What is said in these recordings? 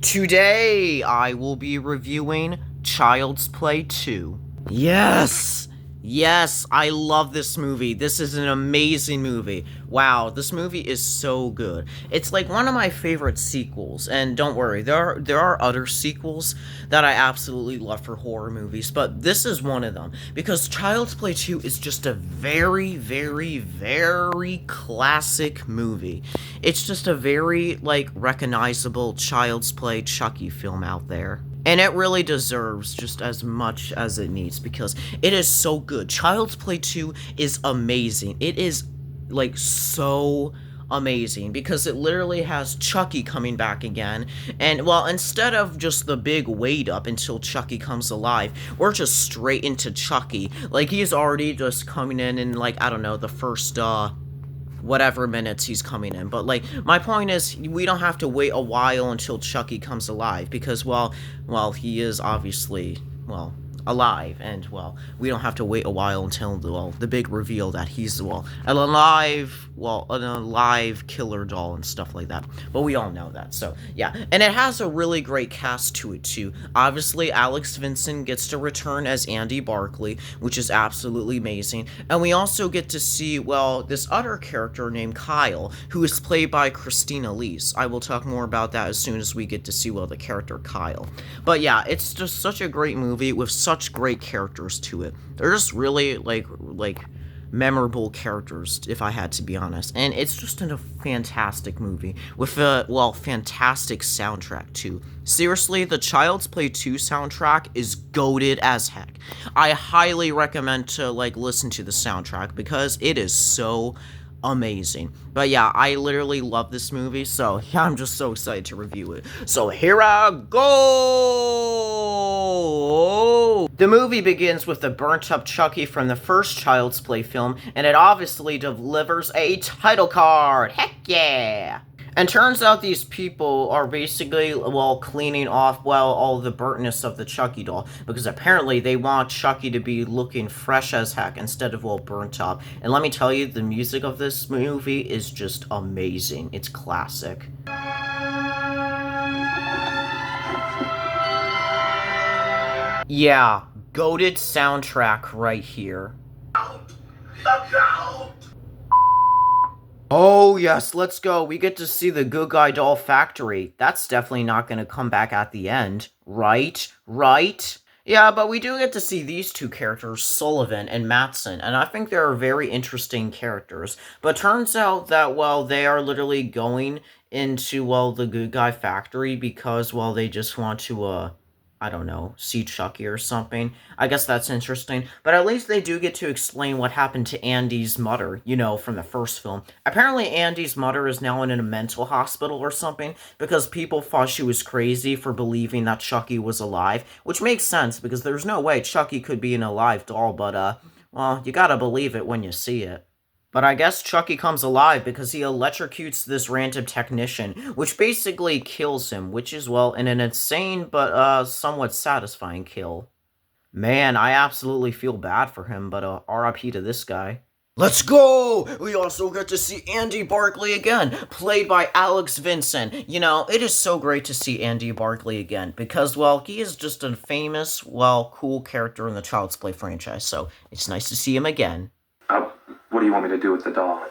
Today, I will be reviewing Child's Play 2. Yes! Yes, I love this movie. This is an amazing movie. Wow, this movie is so good. It's like one of my favorite sequels, and don't worry, there are other sequels that I absolutely love for horror movies, but this is one of them, because Child's Play 2 is just a very, very, very classic movie. It's just a very, recognizable Child's Play Chucky film out there. And it really deserves just as much as it needs because it is so good. Child's Play 2 is amazing. It is, so amazing because it literally has Chucky coming back again. And, well, instead of just the big wait up until Chucky comes alive, we're just straight into Chucky. He's already just coming in, I don't know, the first, whatever minutes he's coming in. But, my point is, we don't have to wait a while until Chucky comes alive, because, well, he is obviously, alive, and, we don't have to wait a while until, the big reveal that he's, an alive killer doll and stuff like that. But we all know that, so, yeah. And it has a really great cast to it, too. Obviously, Alex Vincent gets to return as Andy Barclay, which is absolutely amazing. And we also get to see, this other character named Kyle, who is played by Christina Lees. I will talk more about that as soon as we get to see, the character Kyle. But yeah, it's just such a great movie with such great characters to it. They're just really, memorable characters, if I had to be honest. And it's just a fantastic movie with a, fantastic soundtrack too. Seriously, the Child's Play 2 soundtrack is goated as heck. I highly recommend to, listen to the soundtrack because it is so amazing. But yeah, I literally love this movie, so yeah, I'm just so excited to review it. So here I go! The movie begins with the burnt-up Chucky from the first Child's Play film, and it obviously delivers a title card! Heck yeah! And turns out these people are basically, cleaning off, all the burntness of the Chucky doll. Because apparently they want Chucky to be looking fresh as heck instead of, burnt up. And let me tell you, the music of this movie is just amazing. It's classic. Yeah, goated soundtrack right here. Oh, yes, let's go. We get to see the Good Guy Doll Factory. That's definitely not going to come back at the end. Right? Right? Yeah, but we do get to see these two characters, Sullivan and Matson, and I think they're very interesting characters. But turns out that, they are literally going into, the Good Guy Factory because, they just want to, I don't know, see Chucky or something. I guess that's interesting. But at least they do get to explain what happened to Andy's mother, from the first film. Apparently Andy's mother is now in a mental hospital or something because people thought she was crazy for believing that Chucky was alive, which makes sense because there's no way Chucky could be an alive doll, but, you gotta believe it when you see it. But I guess Chucky comes alive because he electrocutes this random technician, which basically kills him, which is, an insane but, somewhat satisfying kill. Man, I absolutely feel bad for him, but, RIP to this guy. Let's go! We also get to see Andy Barclay again, played by Alex Vincent. It is so great to see Andy Barclay again, because, he is just a famous, cool character in the Child's Play franchise, so it's nice to see him again. What do you want me to do with the doll?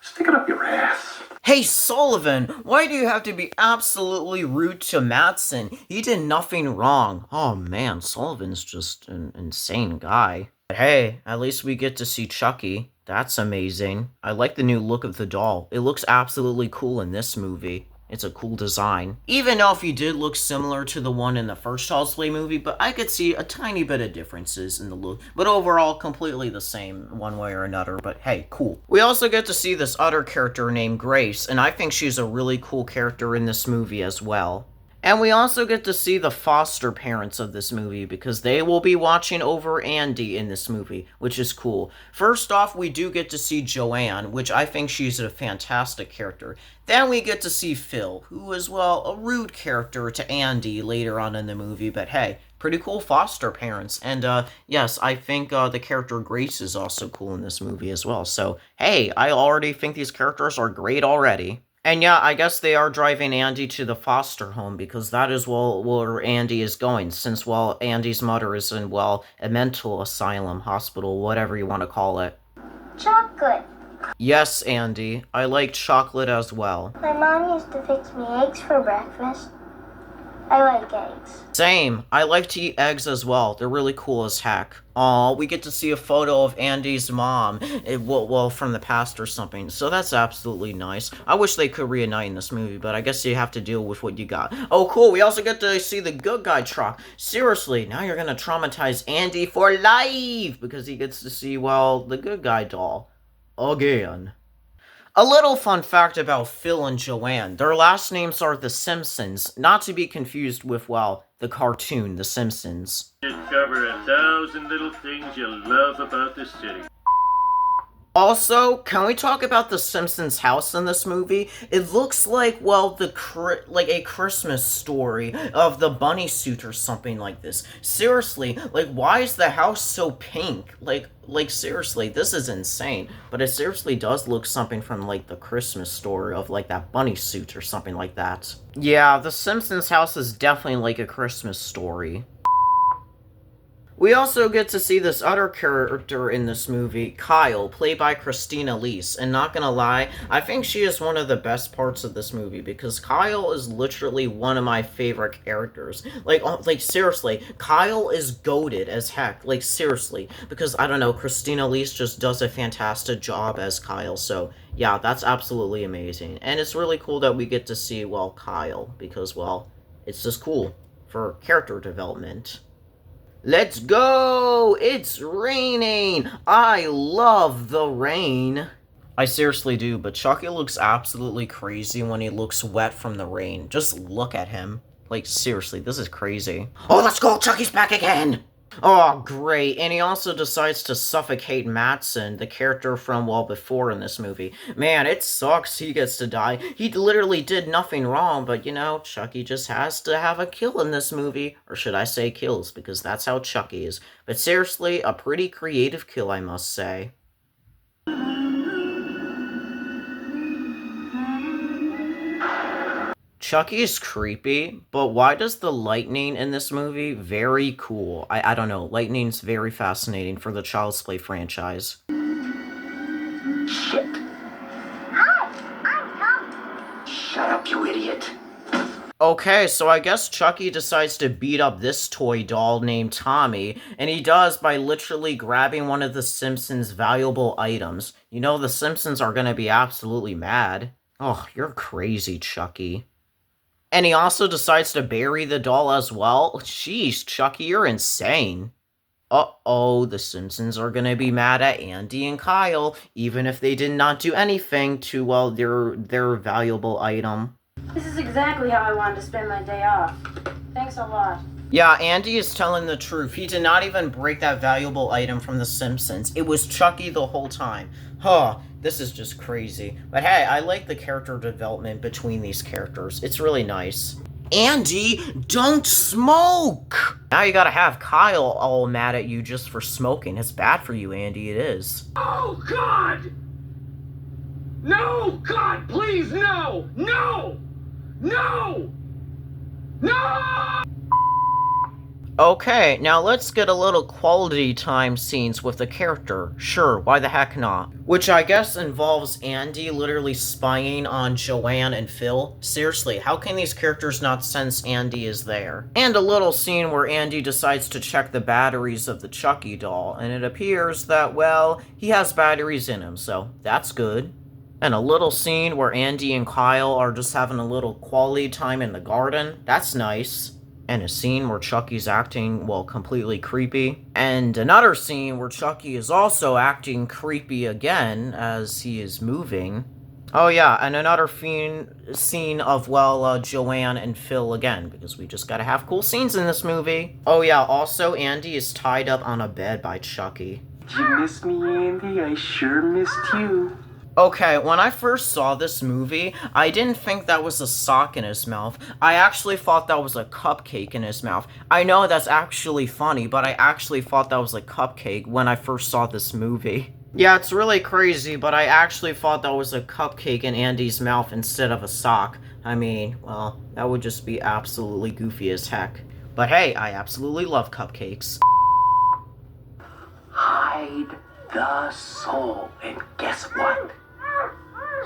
Stick it up your ass. Hey, Sullivan, why do you have to be absolutely rude to Matson? He did nothing wrong. Oh man, Sullivan's just an insane guy. But hey, at least we get to see Chucky. That's amazing. I like the new look of the doll. It looks absolutely cool in this movie. It's a cool design. Even though if he did look similar to the one in the first Child's Play movie, but I could see a tiny bit of differences in the look. But overall, completely the same one way or another, but hey, cool. We also get to see this other character named Grace, and I think she's a really cool character in this movie as well. And we also get to see the foster parents of this movie because they will be watching over Andy in this movie, which is cool. First off, we do get to see Joanne, which I think she's a fantastic character. Then we get to see Phil, who is, a rude character to Andy later on in the movie, but hey, pretty cool foster parents. And, yes, I think the character Grace is also cool in this movie as well. So, hey, I already think these characters are great already. And yeah, I guess they are driving Andy to the foster home because that is where Andy is going, since, well, Andy's mother is in, well, a mental asylum, hospital, whatever you want to call it. Chocolate. Yes, Andy, I like chocolate as well. My mom used to fix me eggs for breakfast. I like eggs. Same. I like to eat eggs as well. They're really cool as heck. Aw, we get to see a photo of Andy's mom, well, from the past or something, so that's absolutely nice. I wish they could reunite in this movie, but I guess you have to deal with what you got. Oh, cool, we also get to see the good guy truck. Seriously, now you're gonna traumatize Andy for life, because he gets to see, well, the good guy doll. Again. A little fun fact about Phil and Joanne. Their last names are The Simpsons, not to be confused with, well, the cartoon, The Simpsons. Discover 1,000 little things you love about the city. Also, can we talk about the Simpsons house in this movie? It looks like, well, like a Christmas story of the bunny suit or something like this. Seriously, like, why is the house so pink? Like seriously, this is insane. But it seriously does look something from, like, the Christmas story of, like, that bunny suit or something like that. Yeah, the Simpsons house is definitely like a Christmas story. We also get to see this other character in this movie, Kyle, played by Christina Leese, and not gonna lie, I think she is one of the best parts of this movie, because Kyle is literally one of my favorite characters. Like seriously, Kyle is goated as heck, like, seriously, because, I don't know, Christina Leese just does a fantastic job as Kyle, so, yeah, that's absolutely amazing. And it's really cool that we get to see, well, Kyle, because, well, it's just cool for character development. Let's go! It's raining! I love the rain. I seriously do, but Chucky looks absolutely crazy when he looks wet from the rain. Just look at him. Like, seriously, this is crazy. Oh, let's go! Chucky's back again! Oh, great. And he also decides to suffocate Mattson, the character from, well, before in this movie. Man, it sucks he gets to die. He literally did nothing wrong, but, you know, Chucky just has to have a kill in this movie. Or should I say kills, because that's how Chucky is. But seriously, a pretty creative kill, I must say. Chucky is creepy, but why does the lightning in this movie very cool? I don't know. Lightning's very fascinating for the Child's Play franchise. Shit. Hi, I'm Tom. Shut up, you idiot. Okay, so I guess Chucky decides to beat up this toy doll named Tommy, and he does by literally grabbing one of the Simpsons' valuable items. You know, the Simpsons are gonna be absolutely mad. Oh, you're crazy, Chucky. And he also decides to bury the doll as well? Jeez, Chucky, you're insane. Uh-oh, the Simpsons are gonna be mad at Andy and Kyle, even if they did not do anything to, well, their valuable item. This is exactly how I wanted to spend my day off. Thanks a lot. Yeah, Andy is telling the truth. He did not even break that valuable item from The Simpsons. It was Chucky the whole time. Huh, this is just crazy. But hey, I like the character development between these characters. It's really nice. Andy, don't smoke! Now you gotta have Kyle all mad at you just for smoking. It's bad for you, Andy, it is. Oh, God! No! God, please, no! No! No! No! Okay, now let's get a little quality time scenes with the character. Sure, why the heck not? Which I guess involves Andy literally spying on Joanne and Phil. Seriously, how can these characters not sense Andy is there? And a little scene where Andy decides to check the batteries of the Chucky doll, and it appears that, well, he has batteries in him, so that's good. And a little scene where Andy and Kyle are just having a little quality time in the garden. That's nice. And a scene where Chucky's acting, well, completely creepy. And another scene where Chucky is also acting creepy again as he is moving. Oh yeah, and another scene of, well, Joanne and Phil again, because we just gotta have cool scenes in this movie. Oh yeah, also Andy is tied up on a bed by Chucky. Did you miss me, Andy? I sure missed you. Okay, when I first saw this movie, I didn't think that was a sock in his mouth. I actually thought that was a cupcake in his mouth. I know that's actually funny, but I actually thought that was a cupcake when I first saw this movie. Yeah, it's really crazy, but I actually thought that was a cupcake in Andy's mouth instead of a sock. I mean, well, that would just be absolutely goofy as heck. But hey, I absolutely love cupcakes. Hide the soul, and guess what?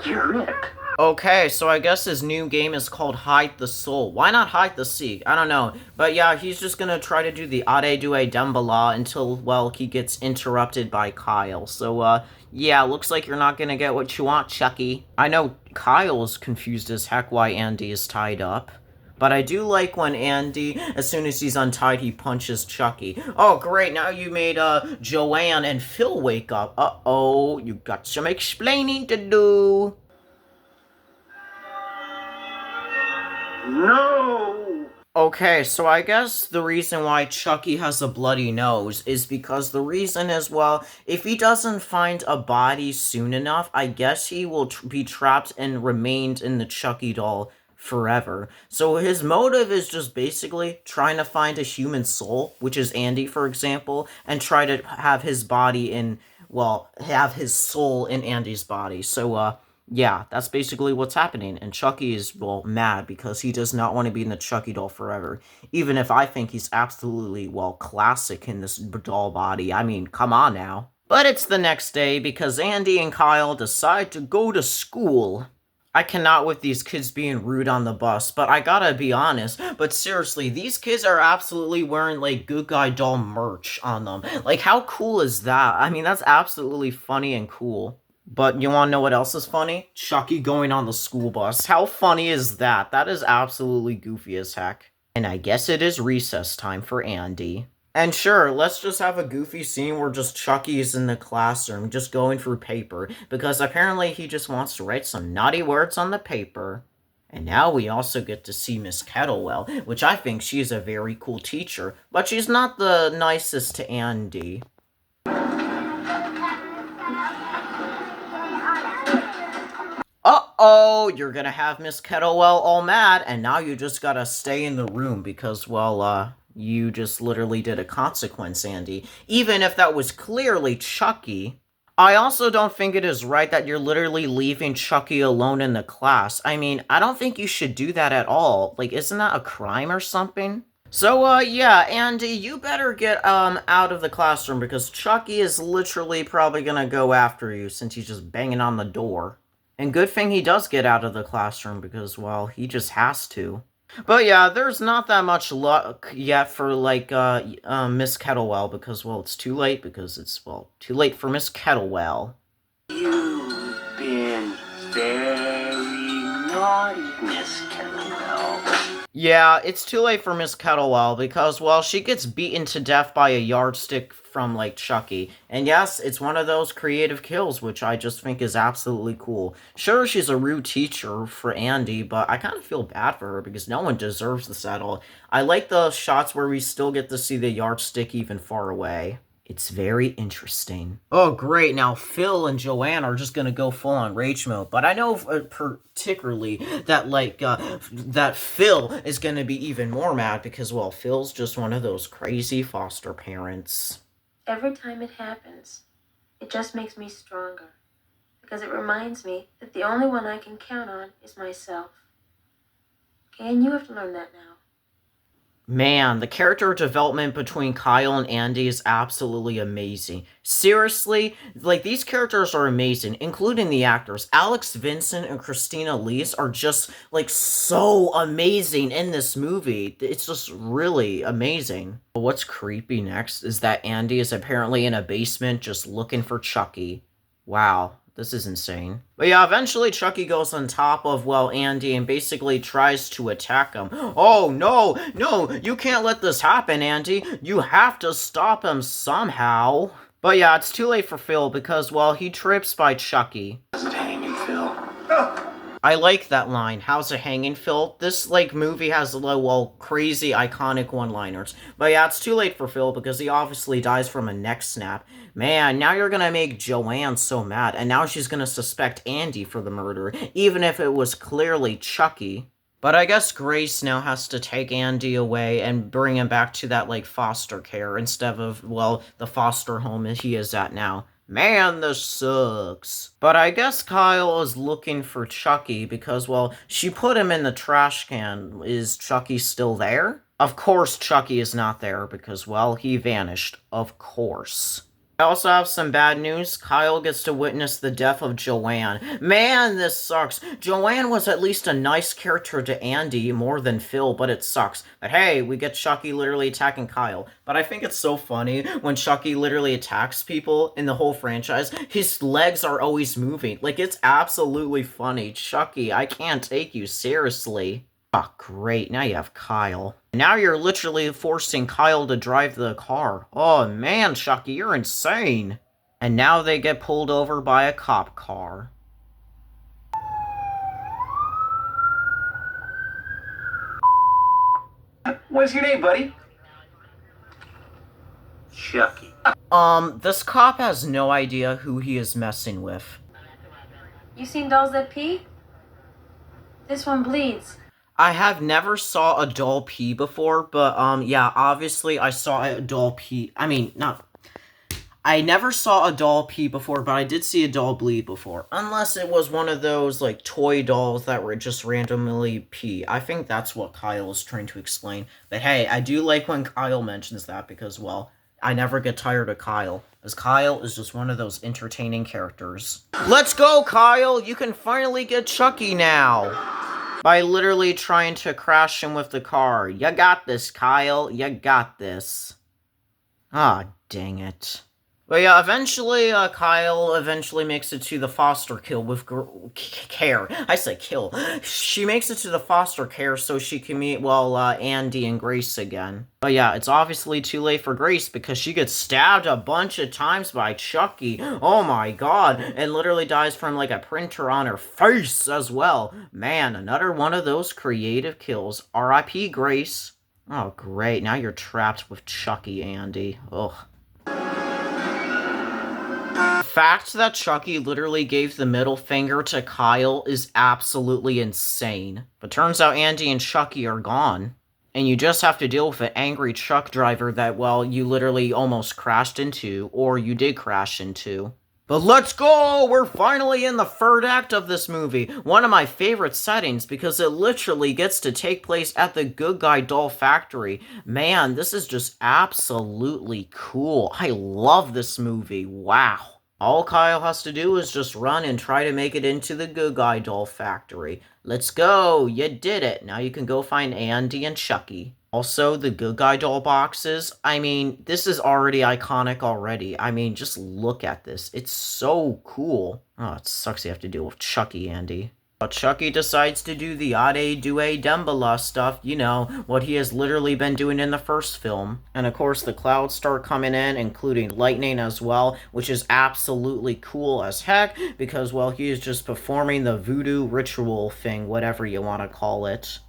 You're it. Okay, so I guess his new game is called Hide the Soul. Why not Hide the Seek? I don't know. But yeah, he's just gonna try to do the Ade Due Dembala until, well, he gets interrupted by Kyle. So, yeah, looks like you're not gonna get what you want, Chucky. I know Kyle is confused as heck why Andy is tied up. But I do like when Andy, as soon as he's untied, he punches Chucky. Oh, great, now you made, Joanne and Phil wake up. Uh-oh, you got some explaining to do. No! Okay, so I guess the reason why Chucky has a bloody nose is because the reason is, well, if he doesn't find a body soon enough, I guess he will be trapped and remained in the Chucky doll forever. So his motive is just basically trying to find a human soul, which is Andy, for example, and try to have his body in, well, have his soul in Andy's body. So, yeah, that's basically what's happening, and Chucky is, well, mad because he does not want to be in the Chucky doll forever, even if I think he's absolutely, well, classic in this doll body. I mean, come on now. But it's the next day because Andy and Kyle decide to go to school. I cannot with these kids being rude on the bus, but I gotta be honest, but seriously, these kids are absolutely wearing, like, Good Guy doll merch on them. Like, how cool is that? I mean, that's absolutely funny and cool. But you want to know what else is funny? Chucky going on the school bus. How funny is that? That is absolutely goofy as heck. And I guess it is recess time for Andy. And sure, let's just have a goofy scene where just Chucky is in the classroom, just going through paper, because apparently he just wants to write some naughty words on the paper. And now we also get to see Miss Kettlewell, which I think she's a very cool teacher, but she's not the nicest to Andy. Uh-oh, you're gonna have Miss Kettlewell all mad, and now you just gotta stay in the room because, well, you just literally did a consequence, Andy. Even if that was clearly Chucky. I also don't think it is right that you're literally leaving Chucky alone in the class. I mean, I don't think you should do that at all. Like, isn't that a crime or something? So, yeah, Andy, you better get, out of the classroom because Chucky is literally probably gonna go after you since he's just banging on the door. And good thing he does get out of the classroom because, well, he just has to. But yeah, there's not that much luck yet for, like, Miss Kettlewell because, well, it's too late because it's, well, too late for Miss Kettlewell. You've been very naughty, Miss Kettlewell. Yeah, it's too late for Miss Kettlewell because, well, she gets beaten to death by a yardstick from, like, Chucky. And yes, it's one of those creative kills, which I just think is absolutely cool. Sure, she's a rude teacher for Andy, but I kind of feel bad for her because no one deserves this at all. I like the shots where we still get to see the yardstick even far away. It's very interesting. Oh, great. Now, Phil and Joanne are just gonna go full on rage mode. But I know particularly that, like, that Phil is gonna be even more mad because, well, Phil's just one of those crazy foster parents. Every time it happens, it just makes me stronger. Because it reminds me that the only one I can count on is myself. Okay, and you have to learn that now. Man, the character development between Kyle and Andy is absolutely amazing. Seriously, like, these characters are amazing, including the actors. Alex Vincent and Christina Lees are just, like, so amazing in this movie. It's just really amazing. But what's creepy next is that Andy is apparently in a basement just looking for Chucky. Wow. This is insane. But yeah, eventually Chucky goes on top of, well, Andy and basically tries to attack him. Oh, no, no, you can't let this happen, Andy. You have to stop him somehow. But yeah, it's too late for Phil because, well, he trips by Chucky. How's it hanging, Phil? I like that line. How's it hanging, Phil? This, like, movie has, well, crazy, iconic one-liners. But yeah, it's too late for Phil because he obviously dies from a neck snap. Man, now you're gonna make Joanne so mad, and now she's gonna suspect Andy for the murder, even if it was clearly Chucky. But I guess Grace now has to take Andy away and bring him back to that, like, foster care instead of, well, the foster home he is at now. Man, this sucks. But I guess Kyle is looking for Chucky because, well, she put him in the trash can. Is Chucky still there? Of course Chucky is not there because, well, he vanished. Of course. I also have some bad news. Kyle gets to witness the death of Joanne. Man, this sucks. Joanne was at least a nice character to Andy more than Phil, but it sucks. But hey, we get Chucky literally attacking Kyle. But I think it's so funny when Chucky literally attacks people in the whole franchise. His legs are always moving. Like, it's absolutely funny. Chucky, I can't take you seriously. Oh, great. Now you have Kyle. Now you're literally forcing Kyle to drive the car. Oh, man, Chucky, you're insane. And now they get pulled over by a cop car. What's your name, buddy? Chucky. This cop has no idea who he is messing with. You seen dolls that pee? This one bleeds. I have never saw a doll pee before, but, yeah, obviously I saw a doll pee. I never saw a doll pee before, but I did see a doll bleed before. Unless it was one of those, like, toy dolls that were just randomly pee. I think that's what Kyle is trying to explain. But hey, I do like when Kyle mentions that because, well, I never get tired of Kyle. As Kyle is just one of those entertaining characters. Let's go, Kyle! You can finally get Chucky now! By literally trying to crash him with the car. You got this, Kyle. You got this. Ah, dang it. But yeah, eventually, Kyle eventually makes it to the foster kill with care. I say kill. She makes it to the foster care so she can meet, well, Andy and Grace again. But yeah, it's obviously too late for Grace because she gets stabbed a bunch of times by Chucky. Oh my god. And literally dies from, like, a printer on her face as well. Man, another one of those creative kills. R.I.P. Grace. Oh, great. Now you're trapped with Chucky, Andy. Ugh. The fact that Chucky literally gave the middle finger to Kyle is absolutely insane. But turns out Andy and Chucky are gone. And you just have to deal with an angry truck driver that, well, you literally almost crashed into, or you did crash into. But let's go! We're finally in the third act of this movie. One of my favorite settings because it literally gets to take place at the Good Guy Doll Factory. Man, this is just absolutely cool. I love this movie. Wow. All Kyle has to do is just run and try to make it into the Good Guy Doll Factory. Let's go! You did it! Now you can go find Andy and Chucky. Also, the Good Guy doll boxes, I mean, this is already iconic already. I mean, just look at this. It's so cool. Oh, it sucks you have to deal with Chucky, Andy. But Chucky decides to do the Ade Due Dembala stuff, you know, what he has literally been doing in the first film. And of course, the clouds start coming in, including lightning as well, which is absolutely cool as heck, because, well, he is just performing the voodoo ritual thing, whatever you want to call it.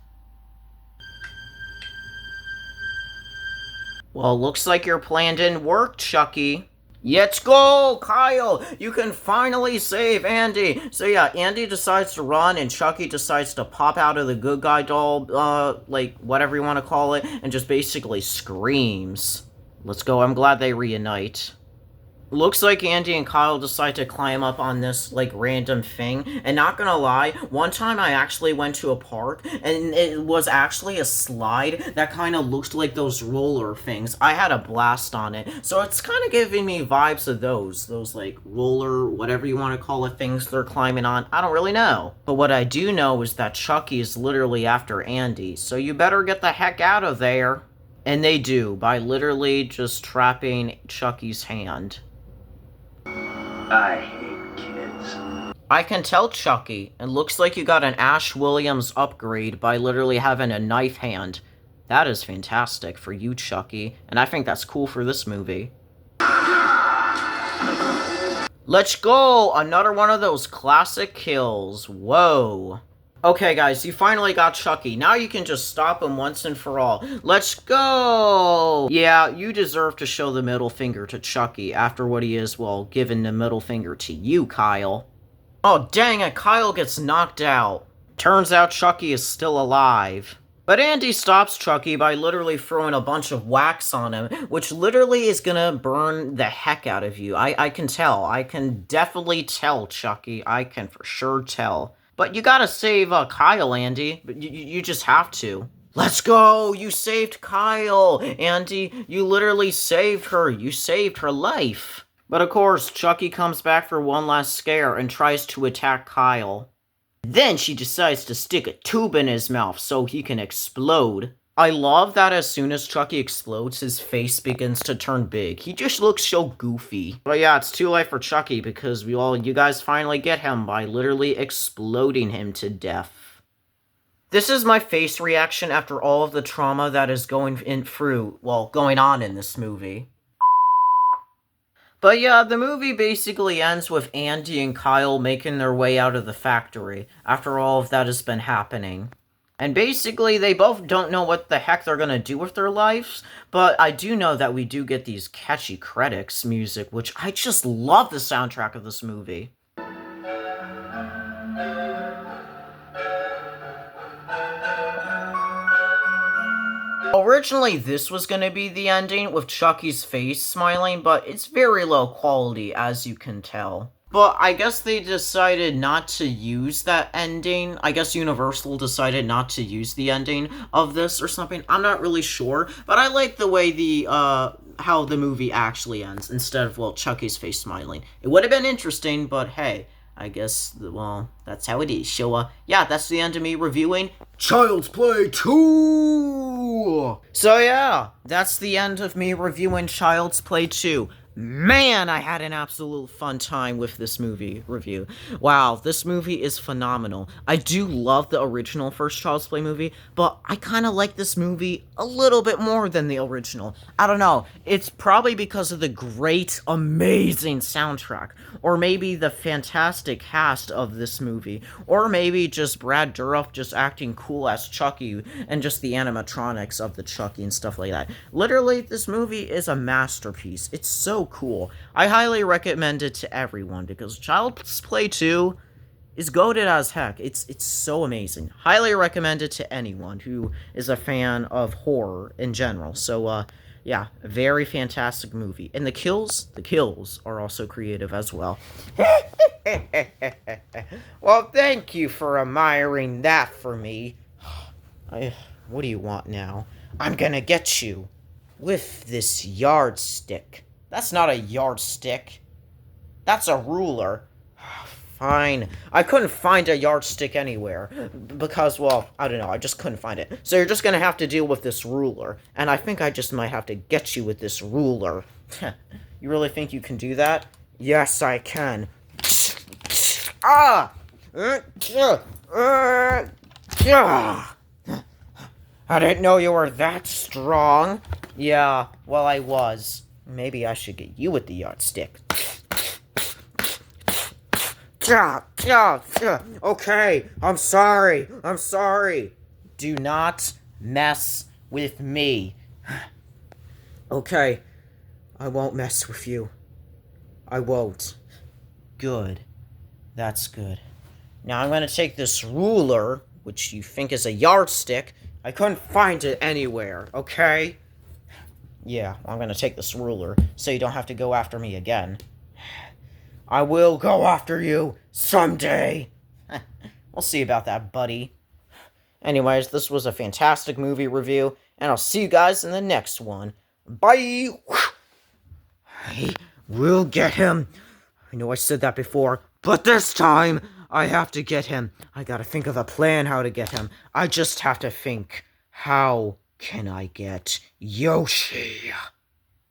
Well, looks like your plan didn't work, Chucky. Let's go, Kyle! You can finally save Andy! So yeah, Andy decides to run, and Chucky decides to pop out of the Good Guy doll, like, whatever you want to call it, and just basically screams. Let's go, I'm glad they reunite. Looks like Andy and Kyle decide to climb up on this, like, random thing. And not gonna lie, one time I actually went to a park, and it was actually a slide that kind of looked like those roller things. I had a blast on it. So it's kind of giving me vibes of those, like, roller, whatever you want to call it, things they're climbing on. I don't really know. But what I do know is that Chucky is literally after Andy. So you better get the heck out of there. And they do, by literally just trapping Chucky's hand. I hate kids. I can tell, Chucky. It looks like you got an Ash Williams upgrade by literally having a knife hand. That is fantastic for you, Chucky. And I think that's cool for this movie. Let's go! Another one of those classic kills. Whoa. Okay, guys, you finally got Chucky. Now you can just stop him once and for all. Let's go! Yeah, you deserve to show the middle finger to Chucky after what he is, well, giving the middle finger to you, Kyle. Oh, dang it, Kyle gets knocked out. Turns out Chucky is still alive. But Andy stops Chucky by literally throwing a bunch of wax on him, which literally is gonna burn the heck out of you. I can tell. I can definitely tell, Chucky. I can for sure tell. But you gotta save Kyle, Andy. You just have to. Let's go! You saved Kyle! Andy, you literally saved her. You saved her life. But of course, Chucky comes back for one last scare and tries to attack Kyle. Then she decides to stick a tube in his mouth so he can explode. I love that as soon as Chucky explodes, his face begins to turn big. He just looks so goofy. But yeah, it's too late for Chucky because you guys finally get him by literally exploding him to death. This is my face reaction after all of the trauma that is going on in this movie. But yeah, the movie basically ends with Andy and Kyle making their way out of the factory after all of that has been happening. And basically, they both don't know what the heck they're gonna do with their lives, but I do know that we do get these catchy credits music, which I just love the soundtrack of this movie. Originally, this was going to be the ending with Chucky's face smiling, but it's very low quality, as you can tell. But I guess they decided not to use that ending. I guess Universal decided not to use the ending of this or something. I'm not really sure, but I like the way how the movie actually ends instead of, Chucky's face smiling. It would have been interesting, but hey, I guess, that's how it is. So, yeah, that's the end of me reviewing Child's Play 2! So, yeah, that's the end of me reviewing Child's Play 2. Man, I had an absolute fun time with this movie review. Wow, this movie is phenomenal. I do love the original first Child's Play movie, but I kind of like this movie a little bit more than the original. I don't know. It's probably because of the great, amazing soundtrack, or maybe the fantastic cast of this movie, or maybe just Brad Dourif just acting cool as Chucky, and just the animatronics of the Chucky and stuff like that. Literally, this movie is a masterpiece. It's so cool. I highly recommend it to everyone because Child's Play 2 is goated as heck. It's so amazing. Highly recommend it to anyone who is a fan of horror in general. So yeah, a very fantastic movie. And the kills are also creative as well. Well, thank you for admiring that for me. What do you want now? I'm gonna get you with this yardstick. That's not a yardstick. That's a ruler. Fine. I couldn't find a yardstick anywhere. Because, I don't know. I just couldn't find it. So you're just going to have to deal with this ruler. And I think I just might have to get you with this ruler. You really think you can do that? Yes, I can. Ah! I didn't know you were that strong. Yeah, well, I was. Maybe I should get you with the yardstick. Okay, I'm sorry. Do not mess with me. Okay, I won't mess with you. I won't. Good. That's good. Now I'm gonna take this ruler, which you think is a yardstick. I couldn't find it anywhere, okay? Yeah, I'm gonna take this ruler, so you don't have to go after me again. I will go after you someday. We'll see about that, buddy. Anyways, this was a fantastic movie review, and I'll see you guys in the next one. Bye! I will get him. I know I said that before, but this time, I have to get him. I gotta think of a plan how to get him. I just have to think, how can I get Yoshi?